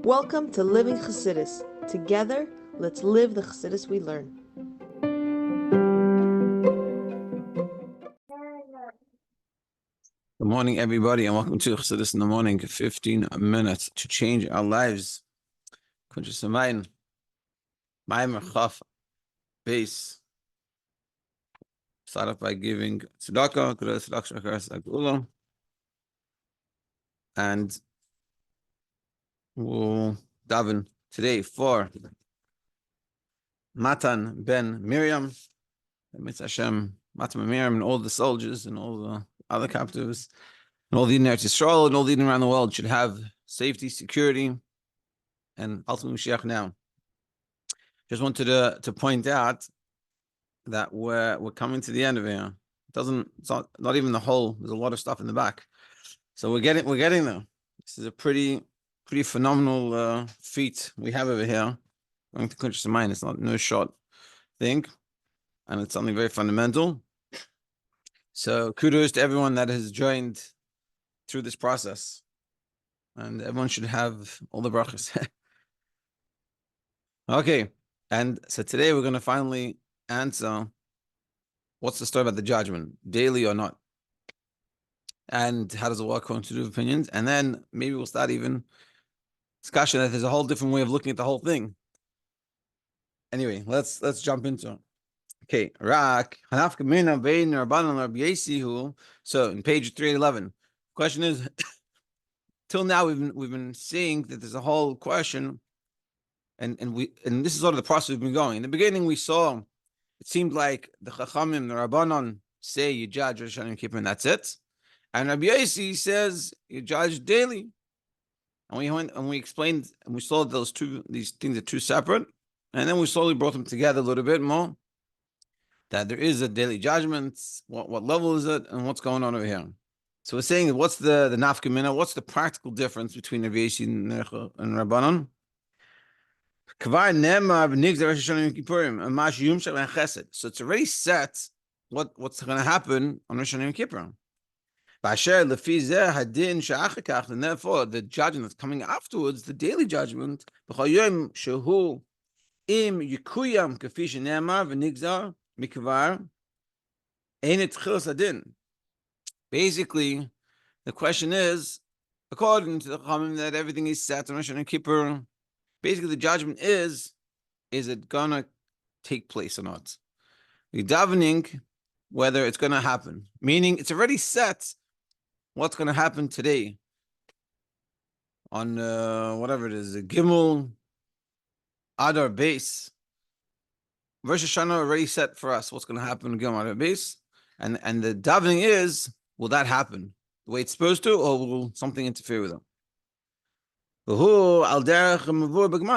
Welcome to Living Chassidus. Together, let's live the Chassidus we learn. Good morning, everybody, and welcome to Chassidus in the Morning. 15 minutes to change our lives. Kuntres Maamer Chaf base. Start off by giving tzedakah, and we'll daven today for Matan ben Miriam, Mitzvah Hashem, Matan ben Miriam, and all the soldiers and all the other captives, and all the yidden Eretz Yisroel and all the yidden around the world should have safety, security, and ultimately Mashiach now. Just wanted to point out that we're coming to the end of it. It's not even the whole. There's a lot of stuff in the back, so we're getting there. This is a pretty phenomenal feat we have over here. Going to Kuntres, it's not no short thing, and it's something very fundamental. So kudos to everyone that has joined through this process, and everyone should have all the brachas. Okay, and so today we're going to finally answer what's the story about the judgment, daily or not, and how does it work according to the opinions, and then maybe we'll start even discussion that there's a whole different way of looking at the whole thing. Anyway, let's jump into it. Okay, so in page 311, question is, till now we've been seeing that there's a whole question, and this is sort of the process we've been going. In the beginning, we saw it seemed like the Chachamim, the Rabbanon say you judge Rosh Hashanah and Kippur and that's it, and Rabbi Yossi says you judge daily. And we went and we explained and we saw these things are two separate, and then we slowly brought them together a little bit more. That there is a daily judgment, what level is it, and what's going on over here. So we're saying, what's the nafka mina, what's the practical difference between Rabbi Yossi and Rabbanon? So it's already set what's going to happen on Rosh Hashanah and Kippur. And therefore, the judgment that's coming afterwards, the daily judgment, basically, the question is, according to the Chachamim, that everything is set on Rosh Hashanah and Kippur. Basically, the judgment is it gonna take place or not? We're davening whether it's gonna happen, meaning it's already set what's gonna happen today on whatever it is, a Gimel Adar base. Rosh Hashanah already set for us what's gonna happen in Gimel Adar base, and the davening is, will that happen the way it's supposed to, or will something interfere with it? This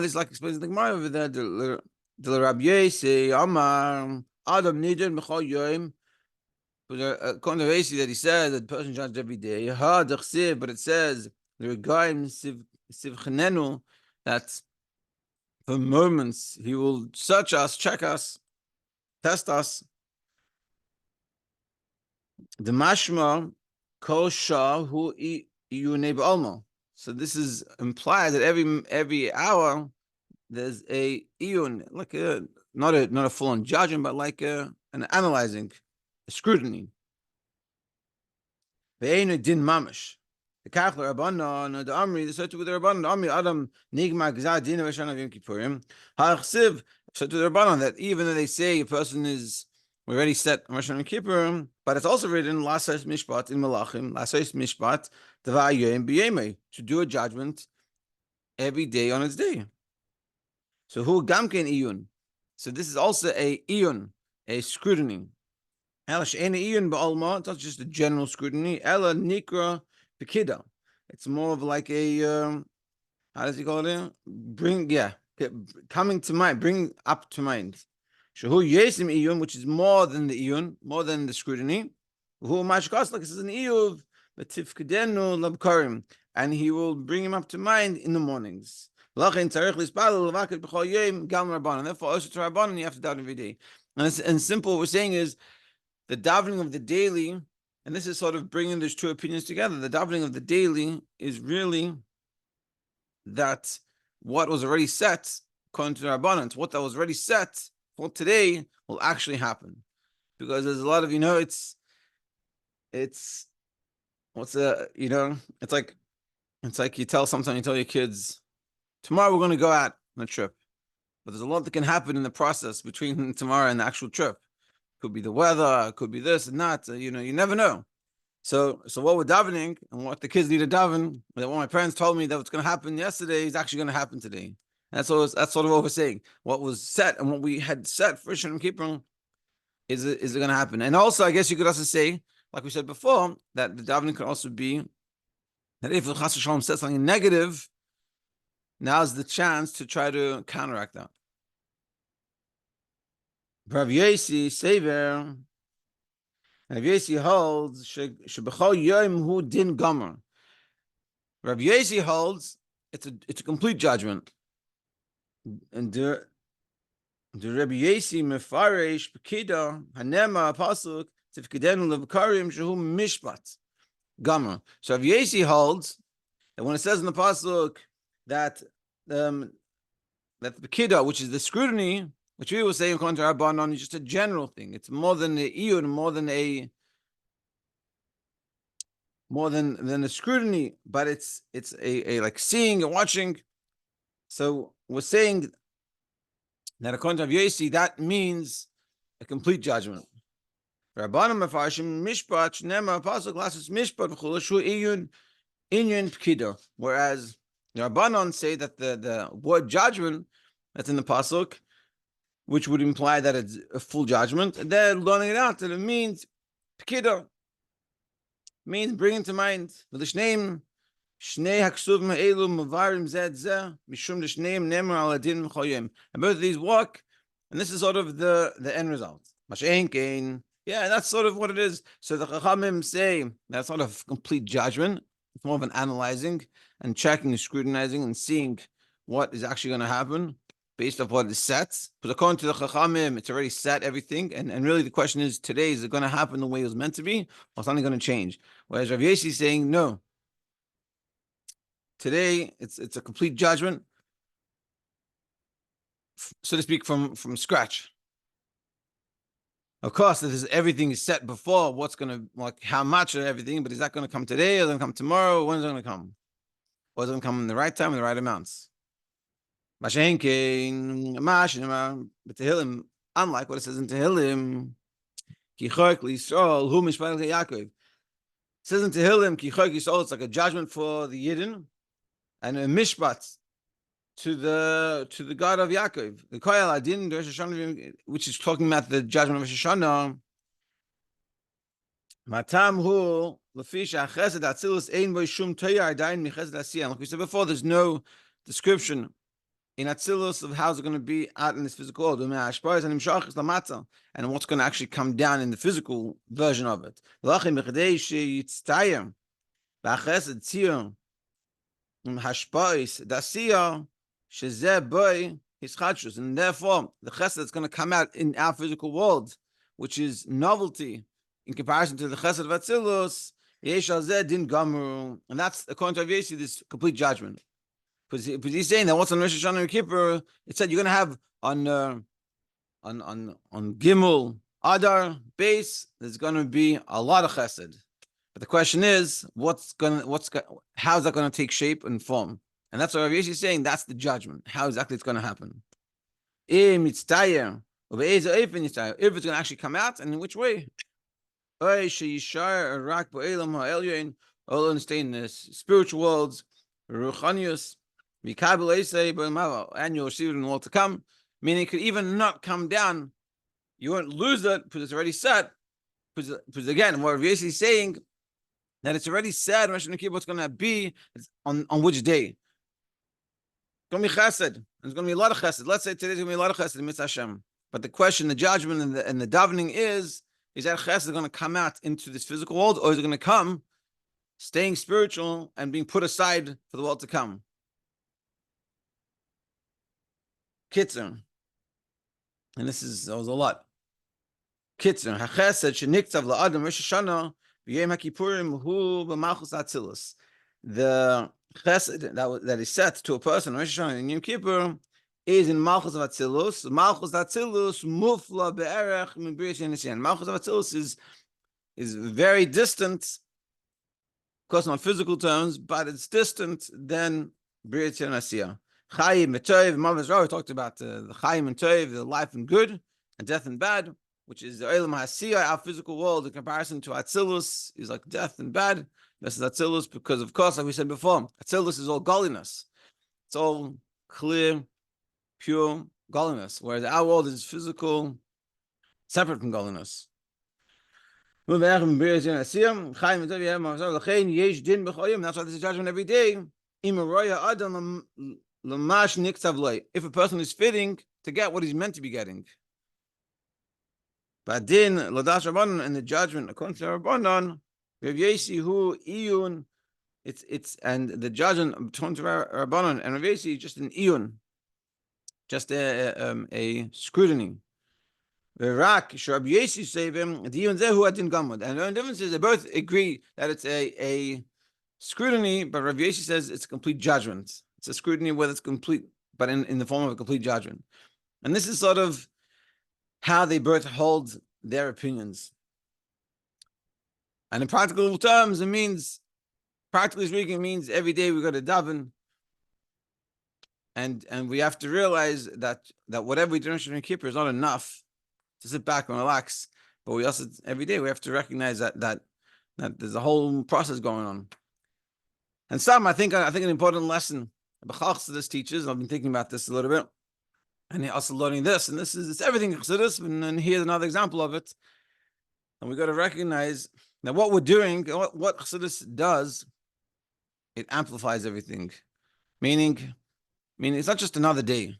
is like explains the Gemara over there. The Rabbi Yossi Amar Adam needed Mechal Yom. According to Rabbi Yossi, that he says that the person judged every day. But it says the Regaim Sivchanenu, that for moments he will search us, check us, test us. The Mashma Kol Shah Hu Iyunei B'Alma. So this is implied that every hour there's a iyun, like not a full-on judging, but like an analyzing, a scrutiny. Ve'enu din mamash. The kachler Rabbanon, the Amri, the said to the Rabbanon, the Amri Adam nigma gzad din of Hashanah Yom Kippurim. Ha'achsiv said to the Rabbanon that even though they say a person is already set on Rosh Hashanah Kippur, but it's also written Lasais Mishpat in Malachim, Lasais Mishpat Devayim B'Yemei, to do a judgment every day on its day. So who gamken iyun? So this is also a iyun, a scrutiny. Ela she'ena iyun ba'alma. It's not just a general scrutiny. Ela nikra pekida. It's more of like a how does he call it? Coming to mind, bring up to mind. Shehu yesim iyun, which is more than the iyun, more than the scrutiny. Who mashkas, like this is an iyuv, but tifkedenu labkarim, and he will bring him up to mind in the mornings. And therefore, also to Rabbanon, you have to daven every day. And simple, what we're saying is the davening of the daily, and this is sort of bringing those two opinions together. The davening of the daily is really that what was already set, according to the Rabbanan, what that was already set for today will actually happen. Because there's a lot of, it's what's it's like you tell your kids, tomorrow we're going to go out on a trip. But there's a lot that can happen in the process between tomorrow and the actual trip. Could be the weather, could be this and that. You never know. So what we're davening and what the kids need to daven, what my parents told me that what's going to happen yesterday is actually going to happen today. And that's sort of what we're saying. What was set and what we had set for Shem Kippur is it going to happen. And also, I guess you could also say, like we said before, that the davening could also be that if the Chas V'Shalom said something negative, now's the chance to try to counteract that. Rav Yossi Sever, Rav Yossi holds shebechol yom hu din gomer. Rav Yossi holds it's a complete judgment, and the Rav Yossi mefaresh pekida hanema pasuk tifkedenu levkarim shehu mishpat gomer. So Rav Yossi holds that when it says in the pasuk that the pekida, which is the scrutiny, which we were saying according to Rabbanon, is just a general thing. It's more than the iyun, more than a scrutiny, but it's a like seeing and watching. So we're saying that according to Yossi, that means a complete judgment. Rabbanon mefarshim mishpat shnema pasuk lasus mishpat v'chulashu iyun inyan pekida. Whereas the Rabbanon say that the word judgment that's in the pasuk, which would imply that it's a full judgment, and they're learning it out, and it means pekida, means bringing to mind v'lishneim shnei haksuvim ha'elu mavarim zed zeh mishum l'shneim nemer al adin choyim. And both of these work, and this is sort of the end result. Mashein kein, yeah, that's sort of what it is. So the Chachamim say that's not a complete judgment. It's more of an analyzing and checking and scrutinizing and seeing what is actually going to happen based off what is set. But according to the Chachamim, it's already set everything. And really the question is, today, is it going to happen the way it was meant to be, or something going to change? Whereas Rav Yossi is saying, no. Today, it's a complete judgment, so to speak, from scratch. Of course, everything is set before what's going to, like how much of everything, but is that going to come today, or is it going to come tomorrow? When is it going to come? Or is it going to come in the right time and the right amounts? But Tehillim, unlike what it says in Tehillim, Ki Chorek L'Yisrael Hu Mishpat Yaakov. It says in Tehillim, Ki Chorek L'Yisrael, it's like a judgment for the yidden, and a mishpat to the God of Yaakov. The Koyal Adin, which is talking about the judgment of Rosh Hashanah. Matam hu lefish achesed atzilus ein bo shum toyar dain michesed asiyah. Like we said before, there's no description in Atzilus of how's it going to be out in this physical world, and what's going to actually come down in the physical version of it. And therefore, the chesed that's going to come out in our physical world, which is novelty in comparison to the chesed of Atzilus, and that's, according to Rav Yossi, this complete judgment. Because he's saying that what's on Rosh Hashanah and Kippur, it said you're going to have on Gimel Adar base, there's going to be a lot of chesed. But the question is, how's that going to take shape and form? And that's what Rav Yossi is saying. That's the judgment. How exactly it's going to happen? If it's going to actually come out, and in which way? All stay in the spiritual worlds, Ruchanius. And you'll receive it in the world to come, meaning it could even not come down. You won't lose it because it's already set. Because again, what Rav Yossi is saying, that it's already set what's going to be on which day. It's going to be chesed. There's going to be a lot of chesed. Let's say today's going to be a lot of chesed in Mitzvah Hashem. But the question, the judgment, and the davening is that chesed going to come out into this physical world, or is it going to come staying spiritual and being put aside for the world to come? Kitzer, and that was a lot. Kitzer, hachesed sheniktav la'adam Rosh Hashanah v'yom haKippurim hu b'malchus atzilus. The chesed that is set to a person, Rosh Hashanah and Yom Kippur, is in Malchus of Atzilus. Malchus Atzilus mufla be'erech min B'riyas Yenisan. Malchus of Atzilus is very distant, of course, not physical terms, but it's distant than B'riyas Yenisan. Chayim and Tov, Maamer we talked about the Chayim and Tov, the life and good, and death and bad, which is the Olam HaSiyah, our physical world, in comparison to Atzilus, is like death and bad. This is Atzilus because, of course, like we said before, Atzilus is all godliness. It's all clear, pure godliness, whereas our world is physical, separate from godliness. That's why there's a judgment every day. If a person is fitting to get what he's meant to be getting. But then, Ladash Rabbanon, and the judgment according to Rabbanon, it's and the judgment according to Rabbanon and Rav Yesi is just an iyun, just a scrutiny. Rak Rav Yesi say him the iyun zehu adin gamud, and the difference is they both agree that it's a scrutiny, but Rav Yesi says it's a complete judgment. It's a scrutiny whether it's complete, but in the form of a complete judgment. And this is sort of how they both hold their opinions. And in practical terms, it means, practically speaking, it means every day we go to daven, and we have to realize that whatever we do in Yom Kippur is not enough to sit back and relax. But we also every day we have to recognize that there's a whole process going on. And some, I think an important lesson this teaches. I've been thinking about this a little bit. And also learning this, and it's everything Chassidus, and here's another example of it. And we got to recognize that what we're doing, what Chassidus does, it amplifies everything. Meaning it's not just another day.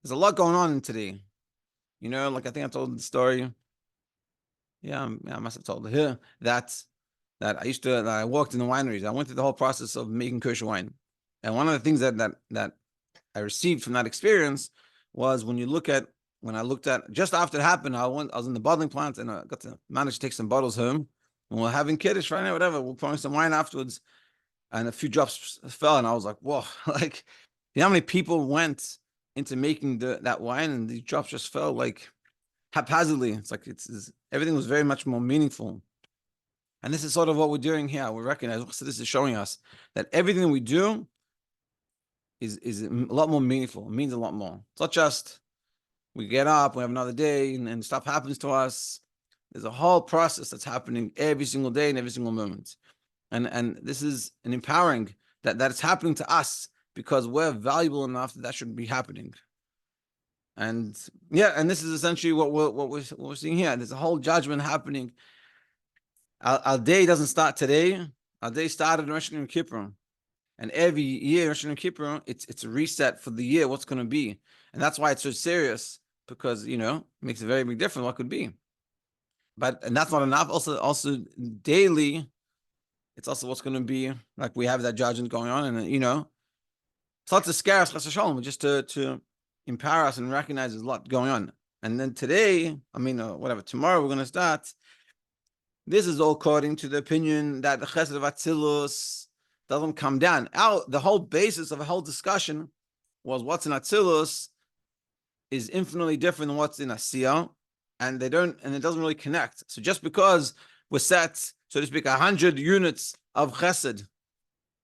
There's a lot going on in today. You know, like I think I told the story. Yeah, I must have told it here that I walked in the wineries. I went through the whole process of making kosher wine, and one of the things that I received from that experience was when I looked at just after it happened, I was in the bottling plant and I got to manage to take some bottles home, and we're having kiddush right now, whatever. We're pouring some wine afterwards, and a few drops fell, and I was like, whoa! Like, you know how many people went into making that wine, and these drops just fell like haphazardly. It's like everything was very much more meaningful. And this is sort of what we're doing here. We recognize this is showing us that everything that we do is a lot more meaningful. It means a lot more. It's not just we get up, we have another day, and stuff happens to us. There's a whole process that's happening every single day and every single moment. And this is an empowering that it's happening to us because we're valuable enough that should be happening. And yeah, and this is essentially what we're seeing here. There's a whole judgment happening. Our day doesn't start today. Our day started in Rosh Hashanah and Kippur. And every year, Rosh Hashanah and Kippur, it's a reset for the year, what's going to be. And that's why it's so serious, because, you know, it makes a very big difference what could be. And that's not enough. Also daily, it's also what's going to be, like we have that judgment going on. And, you know, it's not to scare us, but just to empower us and recognize there's a lot going on. And then today, tomorrow we're going to start. This is all according to the opinion that the Chesed of Atzilus doesn't come down. The whole basis of the whole discussion was what's in Atzilus is infinitely different than what's in Asiyah, and it doesn't really connect. So just because we're set, so to speak, 100 units of Chesed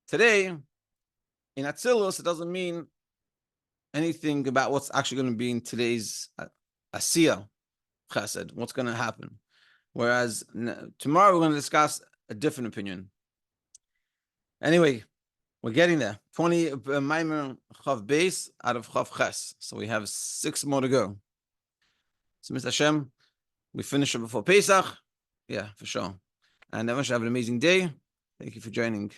today in Atzilus, it doesn't mean anything about what's actually going to be in today's Asiyah Chesed, what's going to happen. Whereas tomorrow we're going to discuss a different opinion. Anyway, we're getting there. 20 Maamer Chav base out of Chav Ches. So we have 6 more to go. So Mr. Hashem, we finish it before Pesach. Yeah, for sure. And everyone should have an amazing day. Thank you for joining.